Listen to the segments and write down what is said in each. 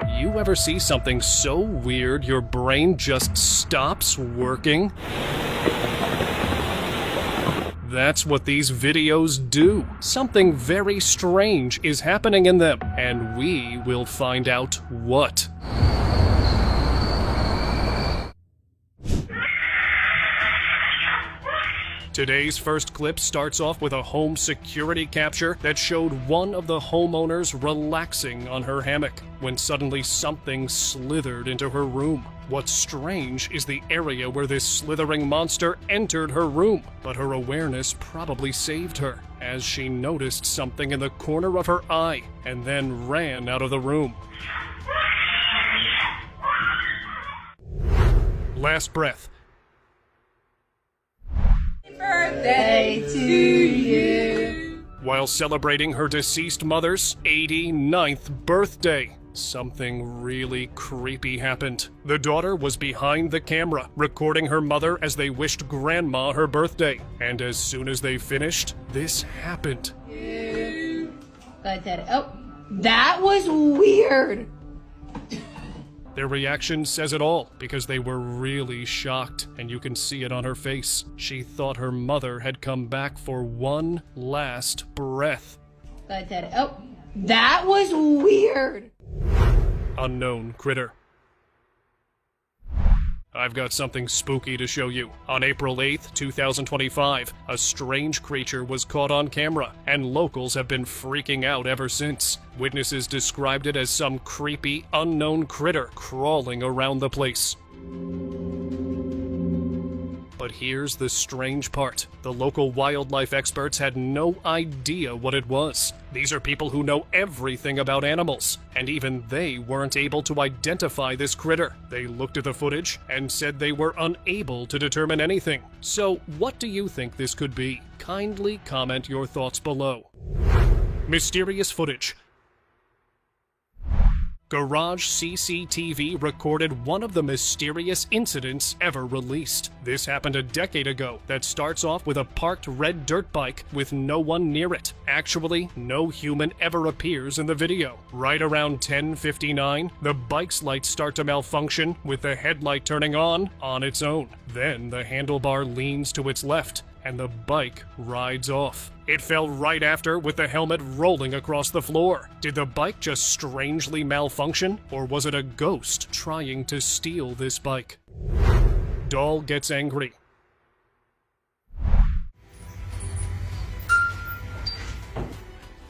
You ever see something so weird your brain just stops working? That's what these videos do. Something very strange is happening in them, and we will find out what. Today's first clip starts off with a home security capture that showed one of the homeowners relaxing on her hammock when suddenly something slithered into her room. What's strange is the area where this slithering monster entered her room, but her awareness probably saved her, as she noticed something in the corner of her eye and then ran out of the room. Last breath. Birthday to you. While celebrating her deceased mother's 89th birthday, something really creepy happened. The daughter was behind the camera, recording her mother as they wished Grandma her birthday. And as soon as they finished, this happened. Oh, that was weird. Their reaction says it all, because they were really shocked, and you can see it on her face. She thought her mother had come back for one last breath. Oh, that was weird. Unknown critter. I've got something spooky to show you. On April 8th, 2025, a strange creature was caught on camera, and locals have been freaking out ever since. Witnesses described it as some creepy, unknown critter crawling around the place. But here's the strange part. The local wildlife experts had no idea what it was. These are people who know everything about animals, and even they weren't able to identify this critter. They looked at the footage and said they were unable to determine anything. So, what do you think this could be? Kindly comment your thoughts below. Mysterious footage. Garage CCTV recorded one of the mysterious incidents ever released. This happened a decade ago that starts off with a parked red dirt bike with no one near it. Actually, no human ever appears in the video. Right around 10:59, the bike's lights start to malfunction with the headlight turning on its own. Then the handlebar leans to its left and the bike rides off. It fell right after with the helmet rolling across the floor. Did the bike just strangely malfunction, or was it a ghost trying to steal this bike? Doll gets angry.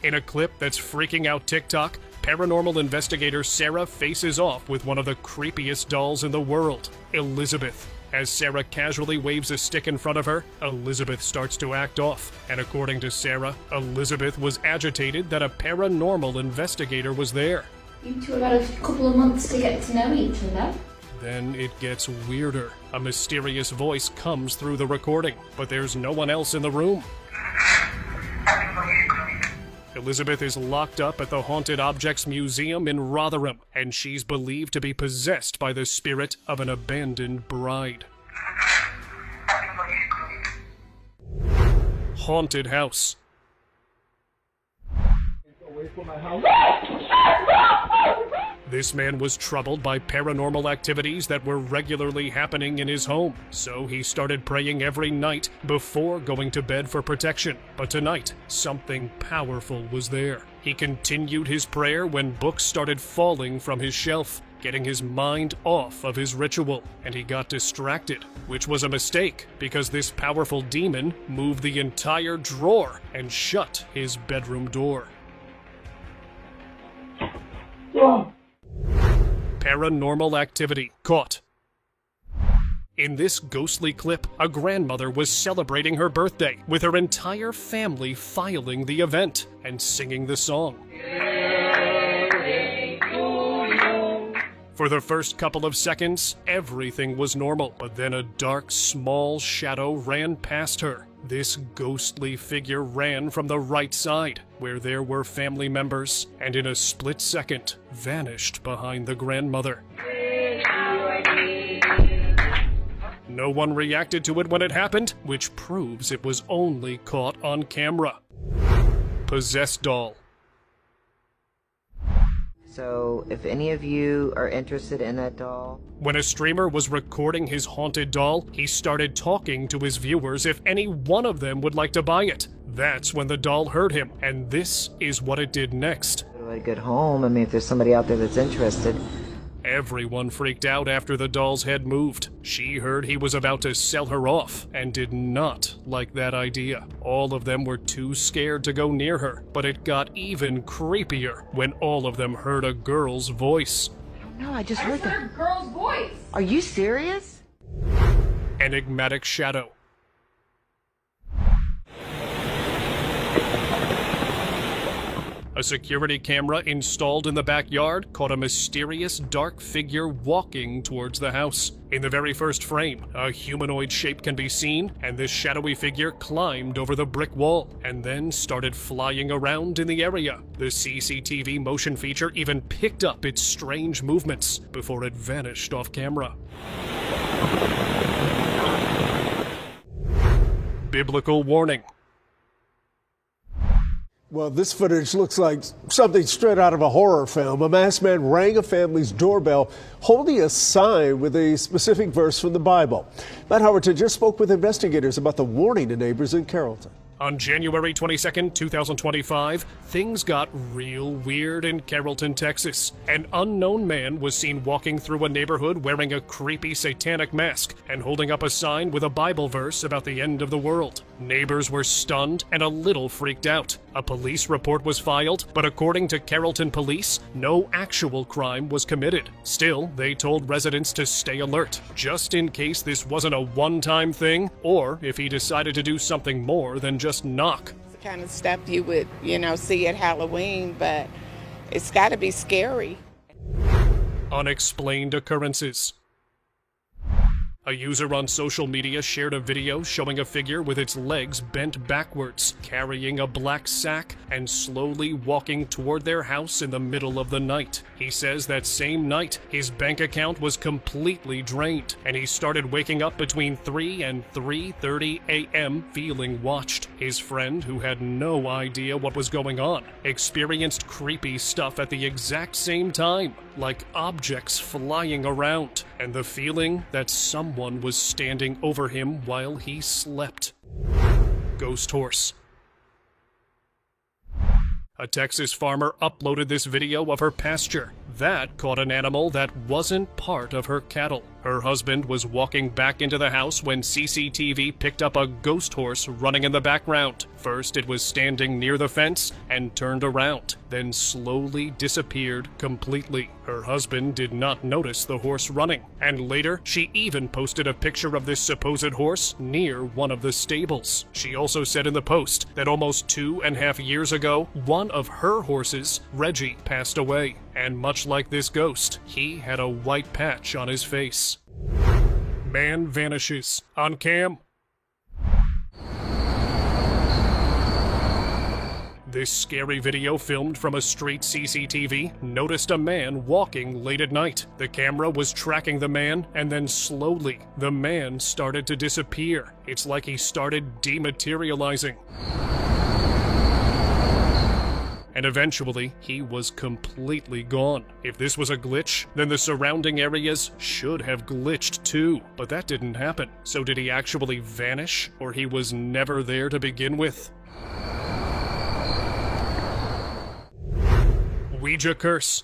In a clip that's freaking out TikTok, paranormal investigator Sarah faces off with one of the creepiest dolls in the world, Elizabeth. As Sarah casually waves a stick in front of her, Elizabeth starts to act off. And according to Sarah, Elizabeth was agitated that a paranormal investigator was there. You two have had a couple of months to get to know each other. Then it gets weirder. A mysterious voice comes through the recording, but there's no one else in the room. Elizabeth is locked up at the Haunted Objects Museum in Rotherham, and she's believed to be possessed by the spirit of an abandoned bride. Haunted house. This man was troubled by paranormal activities that were regularly happening in his home, so he started praying every night before going to bed for protection. But tonight, something powerful was there. He continued his prayer when books started falling from his shelf, getting his mind off of his ritual, and he got distracted, which was a mistake because this powerful demon moved the entire drawer and shut his bedroom door. Paranormal activity caught. In this ghostly clip, a grandmother was celebrating her birthday with her entire family filing the event and singing the song. For the first couple of seconds, everything was normal, but then a dark, small shadow ran past her. This ghostly figure ran from the right side, where there were family members, and in a split second, vanished behind the grandmother. No one reacted to it when it happened, which proves it was only caught on camera. Possessed doll. So if any of you are interested in that doll, When a streamer was recording his haunted doll, he started talking to his viewers if any one of them would like to buy it. That's when the doll heard him, and this is what it did next. go to a good home. I mean, if there's somebody out there that's interested. Everyone freaked out after the doll's head moved. She heard he was about to sell her off and did not like that idea. All of them were too scared to go near her, but it got even creepier when all of them heard a girl's voice. No, I just heard that. a girl's voice. Are you serious? Enigmatic shadow. A security camera installed in the backyard caught a mysterious dark figure walking towards the house. In the very first frame, a humanoid shape can be seen, and this shadowy figure climbed over the brick wall and then started flying around in the area. The CCTV motion feature even picked up its strange movements before it vanished off camera. Biblical warning. Well, this footage looks like something straight out of a horror film. A masked man rang a family's doorbell holding a sign with a specific verse from the Bible. Matt Howerton just spoke with investigators about the warning to neighbors in Carrollton. On January 22nd, 2025, things got real weird in Carrollton, Texas. An unknown man was seen walking through a neighborhood wearing a creepy satanic mask and holding up a sign with a Bible verse about the end of the world. Neighbors were stunned and a little freaked out. A police report was filed, but according to Carrollton police, no actual crime was committed. Still, they told residents to stay alert, just in case this wasn't a one-time thing, or if he decided to do something more than just knock. It's the kind of stuff you would, see at Halloween, but it's got to be scary. Unexplained occurrences. A user on social media shared a video showing a figure with its legs bent backwards, carrying a black sack and slowly walking toward their house in the middle of the night. He says that same night, his bank account was completely drained, and he started waking up between 3 and 3:30 a.m. feeling watched. His friend, who had no idea what was going on, experienced creepy stuff at the exact same time, like objects flying around, and the feeling that someone was standing over him while he slept. Ghost horse. A Texas farmer uploaded this video of her pasture. That caught an animal that wasn't part of her cattle. Her husband was walking back into the house when CCTV picked up a ghost horse running in the background. First, it was standing near the fence and turned around, then slowly disappeared completely. Her husband did not notice the horse running, and later, she even posted a picture of this supposed horse near one of the stables. She also said in the post that almost 2.5 years ago, one of her horses, Reggie, passed away. And much like this ghost, he had a white patch on his face. Man vanishes. On cam. This scary video filmed from a street CCTV noticed a man walking late at night. The camera was tracking the man, and then slowly, the man started to disappear. It's like he started dematerializing. And eventually, he was completely gone. If this was a glitch, then the surrounding areas should have glitched too. But that didn't happen. So did he actually vanish, or he was never there to begin with? Ouija curse.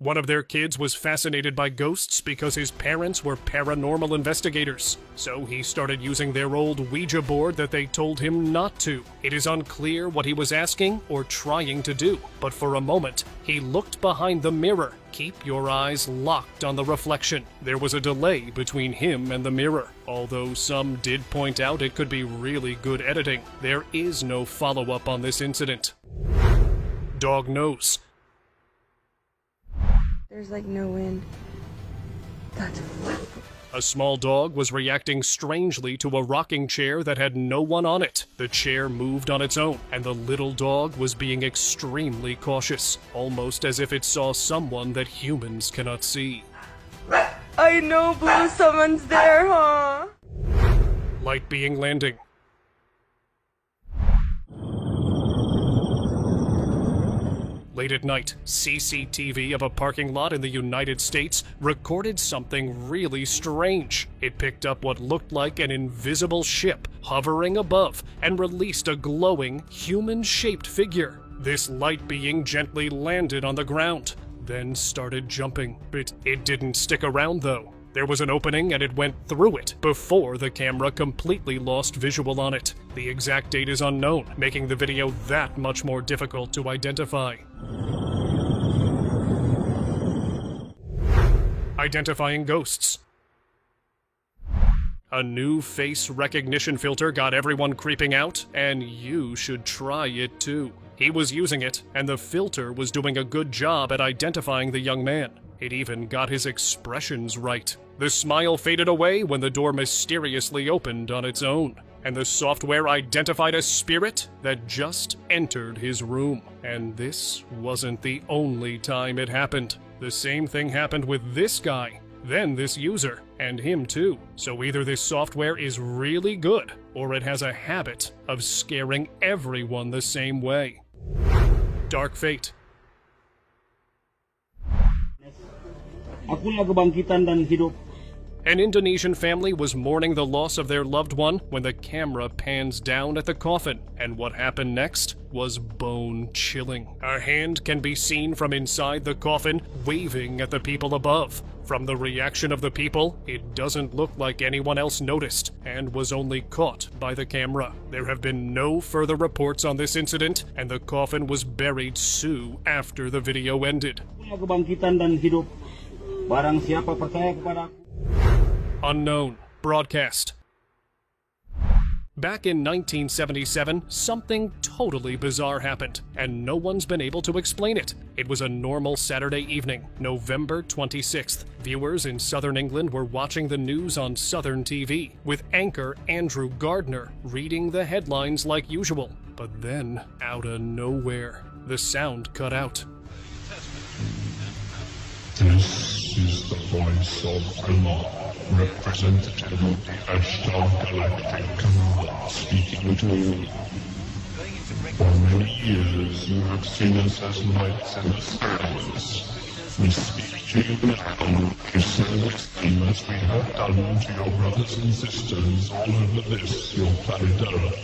One of their kids was fascinated by ghosts because his parents were paranormal investigators. So he started using their old Ouija board that they told him not to. It is unclear what he was asking or trying to do, but for a moment, he looked behind the mirror. Keep your eyes locked on the reflection. There was a delay between him and the mirror. Although some did point out it could be really good editing, there is no follow-up on this incident. Dog nose. There's like no wind. That's A small dog was reacting strangely to a rocking chair that had no one on it. The chair moved on its own, and the little dog was being extremely cautious, almost as if it saw someone that humans cannot see. I know, Blue, someone's there, huh? Light being landing. Late at night, CCTV of a parking lot in the United States recorded something really strange. It picked up what looked like an invisible ship hovering above and released a glowing, human-shaped figure. This light being gently landed on the ground, then started jumping. But it didn't stick around though. There was an opening and it went through it before the camera completely lost visual on it. The exact date is unknown, making the video that much more difficult to identify. Identifying ghosts. A new face recognition filter got everyone creeping out, and you should try it too. He was using it, and the filter was doing a good job at identifying the young man. It even got his expressions right. The smile faded away when the door mysteriously opened on its own, and the software identified a spirit that just entered his room. And this wasn't the only time it happened. The same thing happened with this guy, then this user, and him too. So either this software is really good, or it has a habit of scaring everyone the same way. Dark Fate. Akulah kebangkitan dan hidup. An Indonesian family was mourning the loss of their loved one when the camera pans down at the coffin, and what happened next was bone-chilling. A hand can be seen from inside the coffin waving at the people above. From the reaction of the people, it doesn't look like anyone else noticed and was only caught by the camera. There have been no further reports on this incident, and the coffin was buried soon after the video ended. Akulah kebangkitan dan hidup. Barang siapa percaya kepada aku. Unknown. Broadcast. Back in 1977, something totally bizarre happened, and no one's been able to explain it. It was a normal Saturday evening, November 26th. Viewers in southern England were watching the news on Southern TV, with anchor Andrew Gardner reading the headlines like usual. But then, out of nowhere, the sound cut out. This is the voice of Allah, representative of the Ashtar Galactic Command, speaking to you. For many years you have seen us as lights in the skies. We speak to you now to send the same as we have done to your brothers and sisters all over this, your planet Earth.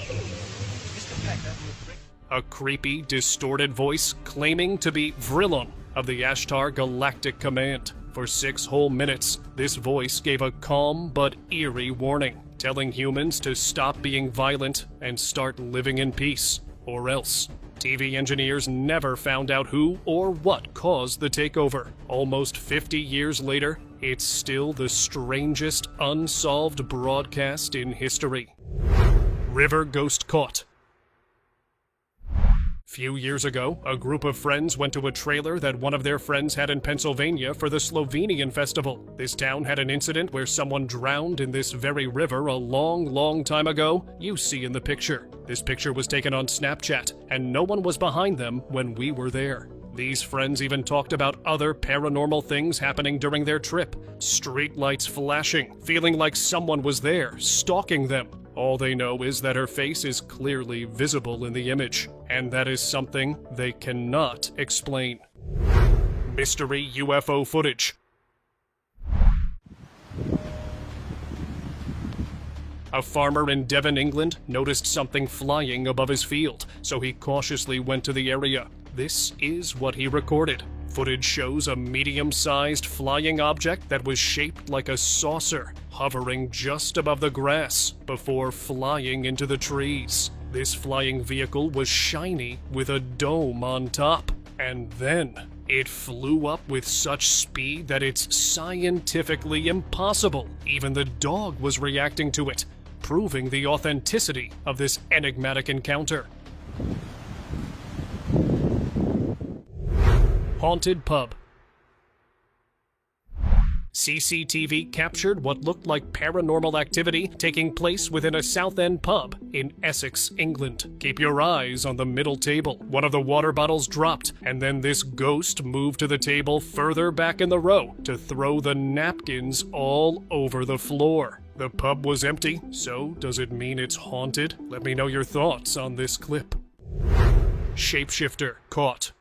A creepy, distorted voice claiming to be Vrillon of the Ashtar Galactic Command. For 6 whole minutes, this voice gave a calm but eerie warning, telling humans to stop being violent and start living in peace, or else. TV engineers never found out who or what caused the takeover. Almost 50 years later, it's still the strangest unsolved broadcast in history. River ghost caught. Few years ago, a group of friends went to a trailer that one of their friends had in Pennsylvania for the Slovenian festival. This town had an incident where someone drowned in this very river a long time ago. You see in the picture. This picture was taken on Snapchat, and no one was behind them when we were there. These friends even talked about other paranormal things happening during their trip. Street lights flashing, feeling like someone was there, stalking them. All they know is that her face is clearly visible in the image, and that is something they cannot explain. Mystery UFO footage. A farmer in Devon, England, noticed something flying above his field, so he cautiously went to the area. This is what he recorded. Footage shows a medium-sized flying object that was shaped like a saucer, hovering just above the grass before flying into the trees. This flying vehicle was shiny with a dome on top, and then it flew up with such speed that it's scientifically impossible. Even the dog was reacting to it, proving the authenticity of this enigmatic encounter. Haunted pub. CCTV captured what looked like paranormal activity taking place within a South End pub in Essex, England. Keep your eyes on the middle table. One of the water bottles dropped, and then this ghost moved to the table further back in the row to throw the napkins all over the floor. The pub was empty, so does it mean it's haunted? Let me know your thoughts on this clip. Shapeshifter caught.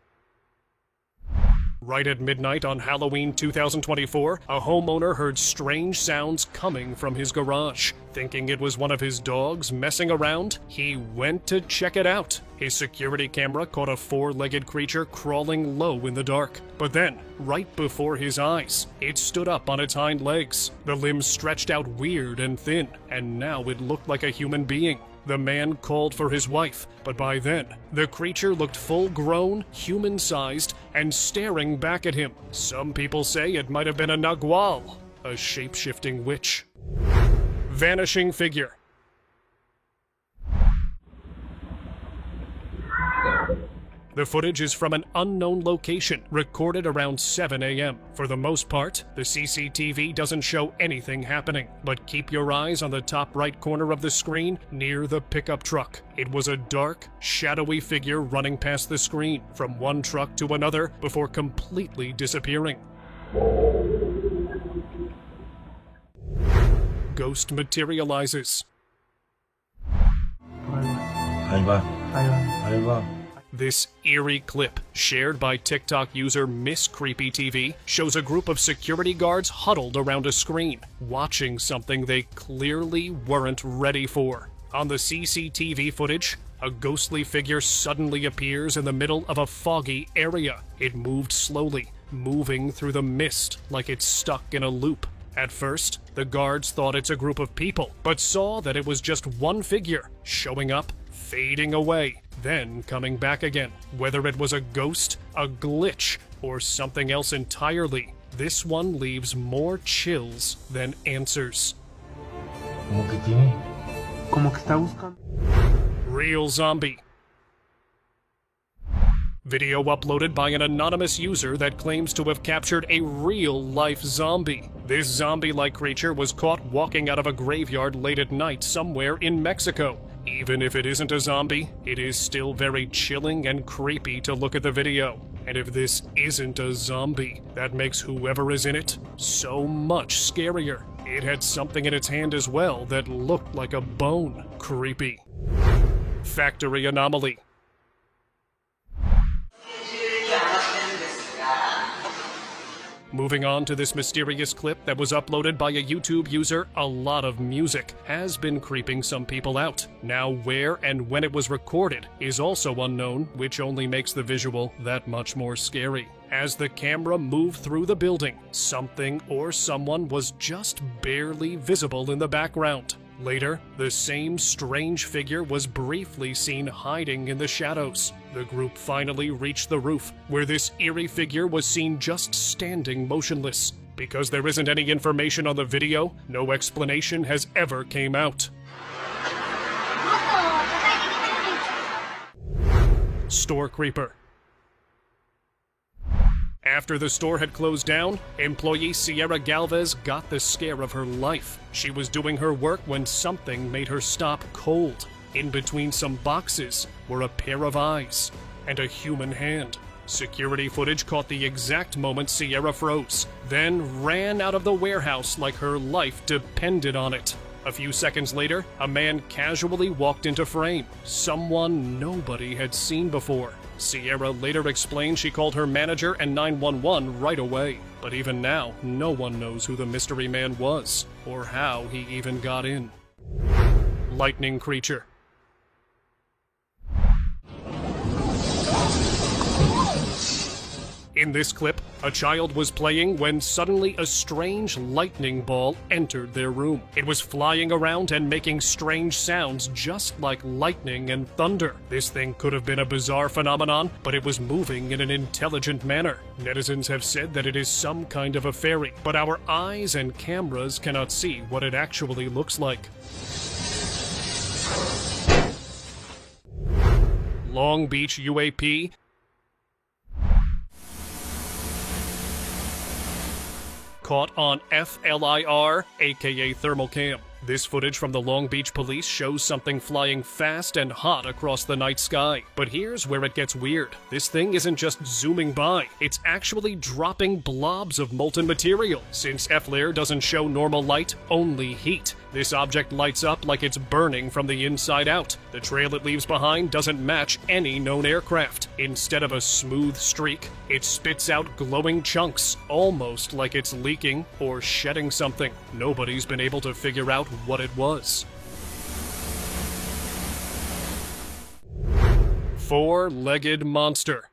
Right at midnight on Halloween 2024, a homeowner heard strange sounds coming from his garage. Thinking it was one of his dogs messing around, he went to check it out. His security camera caught a four-legged creature crawling low in the dark. But then, right before his eyes, it stood up on its hind legs. The limbs stretched out weird and thin, and now it looked like a human being. The man called for his wife, but by then, the creature looked full-grown, human-sized, and staring back at him. Some people say it might have been a nagual, a shape-shifting witch. Vanishing figure. The footage is from an unknown location, recorded around 7 a.m. For the most part, the CCTV doesn't show anything happening, but keep your eyes on the top right corner of the screen near the pickup truck. It was a dark, shadowy figure running past the screen, from one truck to another, before completely disappearing. Ghost materializes. This eerie clip, shared by TikTok user Miss Creepy TV, shows a group of security guards huddled around a screen, watching something they clearly weren't ready for. On the CCTV footage, a ghostly figure suddenly appears in the middle of a foggy area. It moved slowly, moving through the mist like it's stuck in a loop. At first, the guards thought it's a group of people, but saw that it was just one figure, showing up, fading away, then coming back again. Whether it was a ghost, a glitch, or something else entirely, this one leaves more chills than answers. Real zombie. Video uploaded by an anonymous user that claims to have captured a real-life zombie. This zombie-like creature was caught walking out of a graveyard late at night somewhere in Mexico. Even if it isn't a zombie, it is still very chilling and creepy to look at the video. And if this isn't a zombie, that makes whoever is in it so much scarier. It had something in its hand as well that looked like a bone. Creepy. Factory anomaly. Moving on to this mysterious clip that was uploaded by a YouTube user, a lot of music has been creeping some people out. Now, where and when it was recorded is also unknown, which only makes the visual that much more scary. As the camera moved through the building, something or someone was just barely visible in the background. Later, the same strange figure was briefly seen hiding in the shadows. The group finally reached the roof, where this eerie figure was seen just standing motionless. Because there isn't any information on the video, no explanation has ever came out. Store creeper. After the store had closed down, employee Sierra Galvez got the scare of her life. She was doing her work when something made her stop cold. In between some boxes were a pair of eyes and a human hand. Security footage caught the exact moment Sierra froze, then ran out of the warehouse like her life depended on it. A few seconds later, a man casually walked into frame, someone nobody had seen before. Sierra later explained she called her manager and 911 right away. But even now, no one knows who the mystery man was, or how he even got in. Lightning creature. In this clip, a child was playing when suddenly a strange lightning ball entered their room. It was flying around and making strange sounds just like lightning and thunder. This thing could have been a bizarre phenomenon, but it was moving in an intelligent manner. Netizens have said that it is some kind of a fairy, but our eyes and cameras cannot see what it actually looks like. Long Beach UAP. Caught on FLIR, aka thermal cam. This footage from the Long Beach police shows something flying fast and hot across the night sky. But here's where it gets weird. This thing isn't just zooming by, it's actually dropping blobs of molten material. Since FLIR doesn't show normal light, only heat, This object lights up like it's burning from the inside out. The trail it leaves behind doesn't match any known aircraft. Instead of a smooth streak, it spits out glowing chunks, almost like it's leaking or shedding something. Nobody's been able to figure out what it was. Four-legged monster.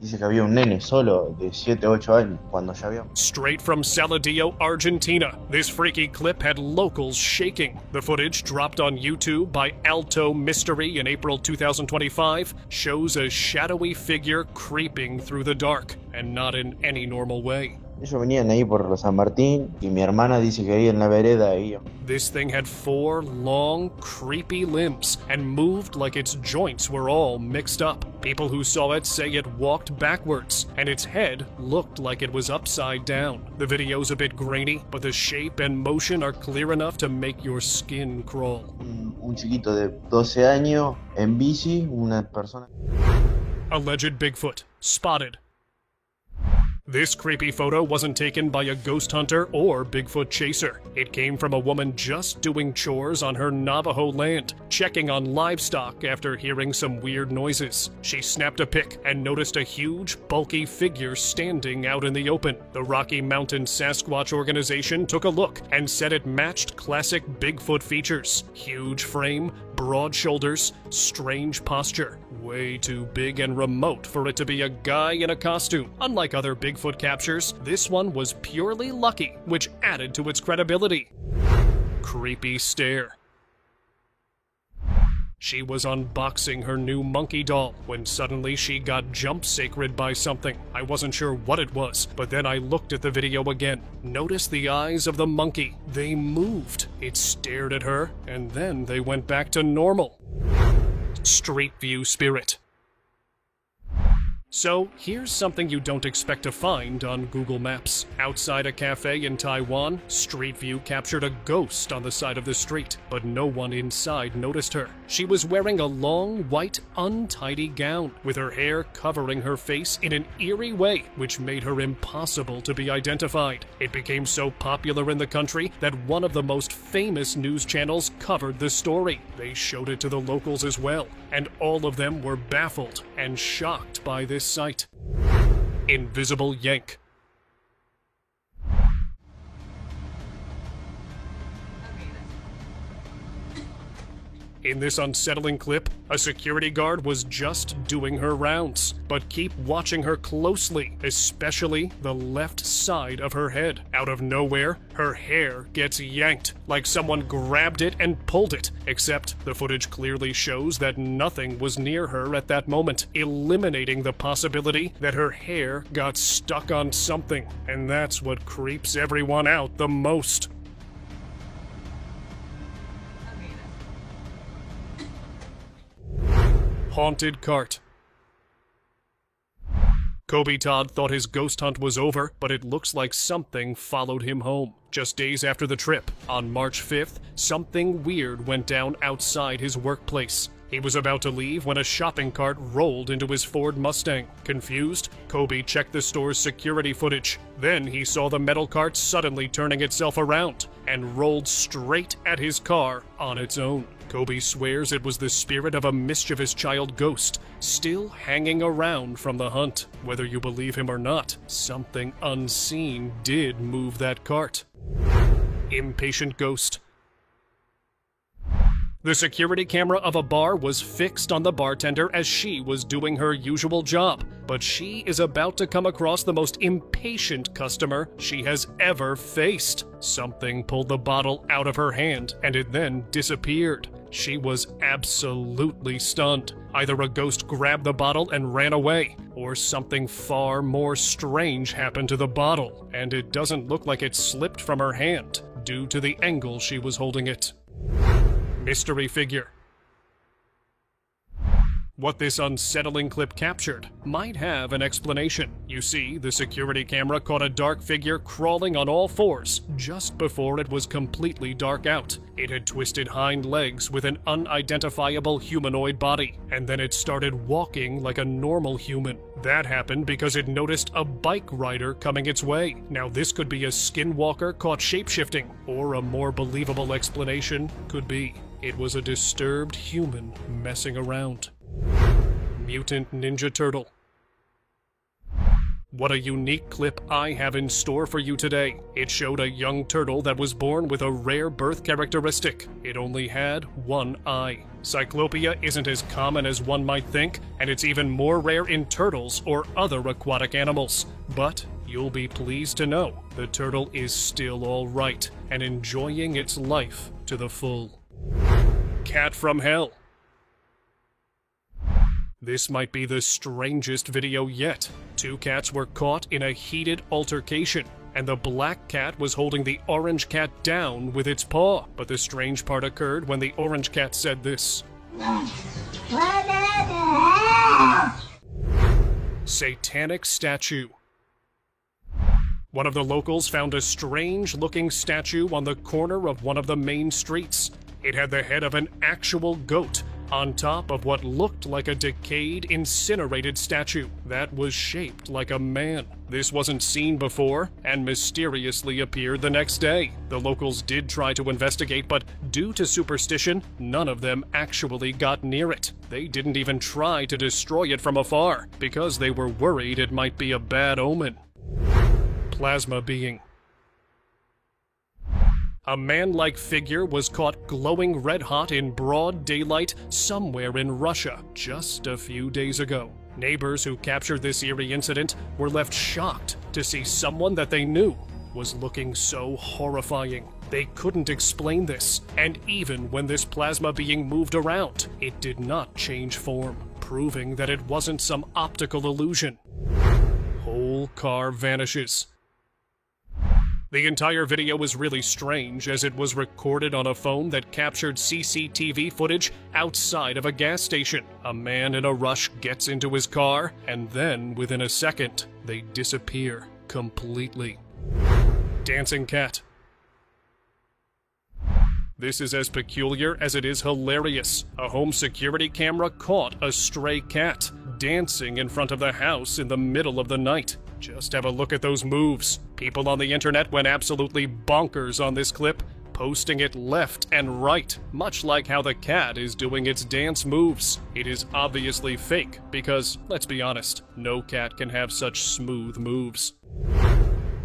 Dice que había un nene solo de 7 8 años cuando ya había. Straight from Saladillo, Argentina, this freaky clip had locals shaking. The footage, dropped on YouTube by Alto Mystery in April 2025, shows a shadowy figure creeping through the dark, and not in any normal way. Ellos venían ahí por San Martín y mi hermana dice que ahí en la vereda ahí. This thing had 4 long, creepy limbs and moved like its joints were all mixed up. People who saw it say it walked backwards, and its head looked like it was upside down. The video's a bit grainy, but the shape and motion are clear enough to make your skin crawl. Un chiquito de 12 años en bici, una persona. Alleged Bigfoot spotted. This creepy photo wasn't taken by a ghost hunter or Bigfoot chaser. It came from a woman just doing chores on her Navajo land, checking on livestock after hearing some weird noises. She snapped a pic and noticed a huge, bulky figure standing out in the open. The Rocky Mountain Sasquatch organization took a look and said it matched classic Bigfoot features. Huge frame, broad shoulders, strange posture. Way too big and remote for it to be a guy in a costume. Unlike other Bigfoot captures, this one was purely lucky, which added to its credibility. Creepy stare. She was unboxing her new monkey doll when suddenly she got jump sacred by something. I wasn't sure what it was, but then I looked at the video again. Notice the eyes of the monkey. They moved. It stared at her, and then they went back to normal. Street View spirit. So, here's something you don't expect to find on Google Maps. Outside a cafe in Taiwan, Street View captured a ghost on the side of the street, but no one inside noticed her. She was wearing a long, white, untidy gown, with her hair covering her face in an eerie way, which made her impossible to be identified. It became so popular in the country that one of the most famous news channels covered the story. They showed it to the locals as well, and all of them were baffled and shocked by this sight. Invisible Yank. In this unsettling clip, a security guard was just doing her rounds, but keep watching her closely, especially the left side of her head. Out of nowhere, her hair gets yanked, like someone grabbed it and pulled it, except the footage clearly shows that nothing was near her at that moment, eliminating the possibility that her hair got stuck on something, and that's what creeps everyone out the most. Haunted cart. Kobe Todd thought his ghost hunt was over, but it looks like something followed him home. Just days after the trip, on March 5th, something weird went down outside his workplace. He was about to leave when a shopping cart rolled into his Ford Mustang. Confused, Kobe checked the store's security footage. Then he saw the metal cart suddenly turning itself around and rolled straight at his car on its own. Kobe swears it was the spirit of a mischievous child ghost, still hanging around from the hunt. Whether you believe him or not, something unseen did move that cart. Impatient ghost. The security camera of a bar was fixed on the bartender as she was doing her usual job, but she is about to come across the most impatient customer she has ever faced. Something pulled the bottle out of her hand, and it then disappeared. She was absolutely stunned. Either a ghost grabbed the bottle and ran away, or something far more strange happened to the bottle, and it doesn't look like it slipped from her hand due to the angle she was holding it. Mystery figure. What this unsettling clip captured might have an explanation. You see, the security camera caught a dark figure crawling on all fours just before it was completely dark out. It had twisted hind legs with an unidentifiable humanoid body, and then it started walking like a normal human. That happened because it noticed a bike rider coming its way. Now this could be a skinwalker caught shapeshifting, or a more believable explanation could be it was a disturbed human messing around. Mutant Ninja Turtle. What a unique clip I have in store for you today. It showed a young turtle that was born with a rare birth characteristic. It only had one eye. Cyclopia isn't as common as one might think, and it's even more rare in turtles or other aquatic animals. But you'll be pleased to know the turtle is still all right and enjoying its life to the full. Cat from Hell. This might be the strangest video yet. Two cats were caught in a heated altercation, and the black cat was holding the orange cat down with its paw. But the strange part occurred when the orange cat said this. Satanic statue. One of the locals found a strange-looking statue on the corner of one of the main streets. It had the head of an actual goat on top of what looked like a decayed, incinerated statue that was shaped like a man. This wasn't seen before and mysteriously appeared the next day. The locals did try to investigate, but due to superstition, none of them actually got near it. They didn't even try to destroy it from afar because they were worried it might be a bad omen. Plasma being. A man-like figure was caught glowing red-hot in broad daylight somewhere in Russia just a few days ago. Neighbors who captured this eerie incident were left shocked to see someone that they knew was looking so horrifying. They couldn't explain this, and even when this plasma being moved around, it did not change form, proving that it wasn't some optical illusion. Whole car vanishes. The entire video was really strange, as it was recorded on a phone that captured CCTV footage outside of a gas station. A man in a rush gets into his car, and then, within a second, they disappear completely. Dancing cat. This is as peculiar as it is hilarious. A home security camera caught a stray cat dancing in front of the house in the middle of the night. Just have a look at those moves. People on the internet went absolutely bonkers on this clip, posting it left and right, much like how the cat is doing its dance moves. It is obviously fake, because, let's be honest, no cat can have such smooth moves.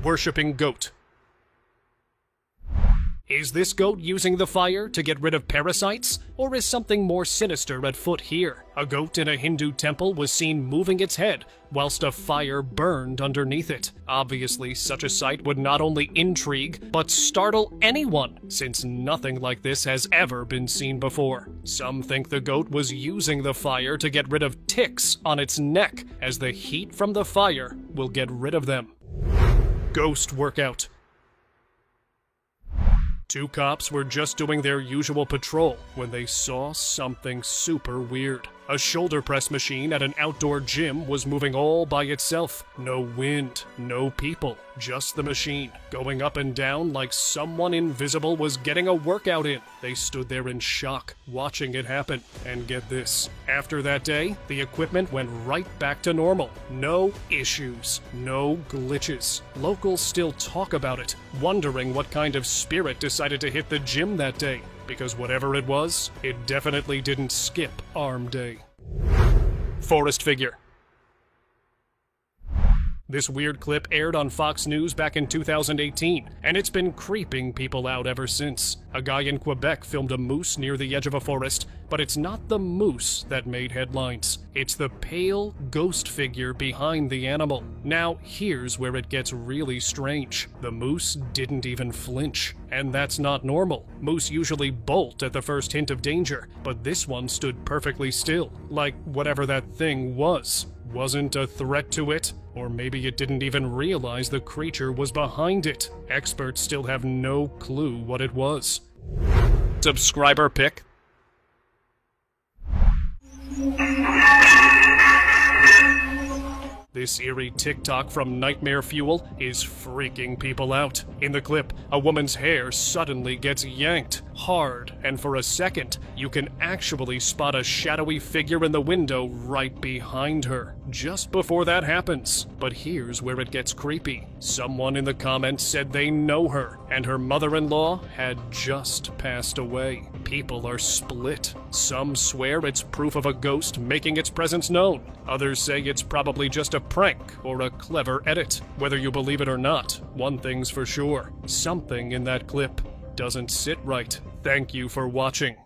Worshipping goat. Is this goat using the fire to get rid of parasites, or is something more sinister at foot here? A goat in a Hindu temple was seen moving its head whilst a fire burned underneath it. Obviously, such a sight would not only intrigue, but startle anyone, since nothing like this has ever been seen before. Some think the goat was using the fire to get rid of ticks on its neck, as the heat from the fire will get rid of them. Ghost workout. Two cops were just doing their usual patrol when they saw something super weird. A shoulder press machine at an outdoor gym was moving all by itself. No wind, no people, just the machine, going up and down like someone invisible was getting a workout in. They stood there in shock, watching it happen. And get this, after that day, the equipment went right back to normal. No issues, no glitches. Locals still talk about it, wondering what kind of spirit decided to hit the gym that day. Because whatever it was, it definitely didn't skip arm day. Forest figure. This weird clip aired on Fox News back in 2018, and it's been creeping people out ever since. A guy in Quebec filmed a moose near the edge of a forest, but it's not the moose that made headlines. It's the pale ghost figure behind the animal. Now, here's where it gets really strange. The moose didn't even flinch, and that's not normal. Moose usually bolt at the first hint of danger, but this one stood perfectly still, like whatever that thing wasn't a threat to it. Or maybe it didn't even realize the creature was behind it. Experts still have no clue what it was. Subscriber pick. This eerie TikTok from Nightmare Fuel is freaking people out. In the clip, a woman's hair suddenly gets yanked hard, and for a second, you can actually spot a shadowy figure in the window right behind her. Just before that happens. But here's where it gets creepy. Someone in the comments said they know her, and her mother-in-law had just passed away. People are split. Some swear it's proof of a ghost making its presence known. Others say it's probably just a prank or a clever edit. Whether you believe it or not, one thing's for sure. Something in that clip doesn't sit right. Thank you for watching.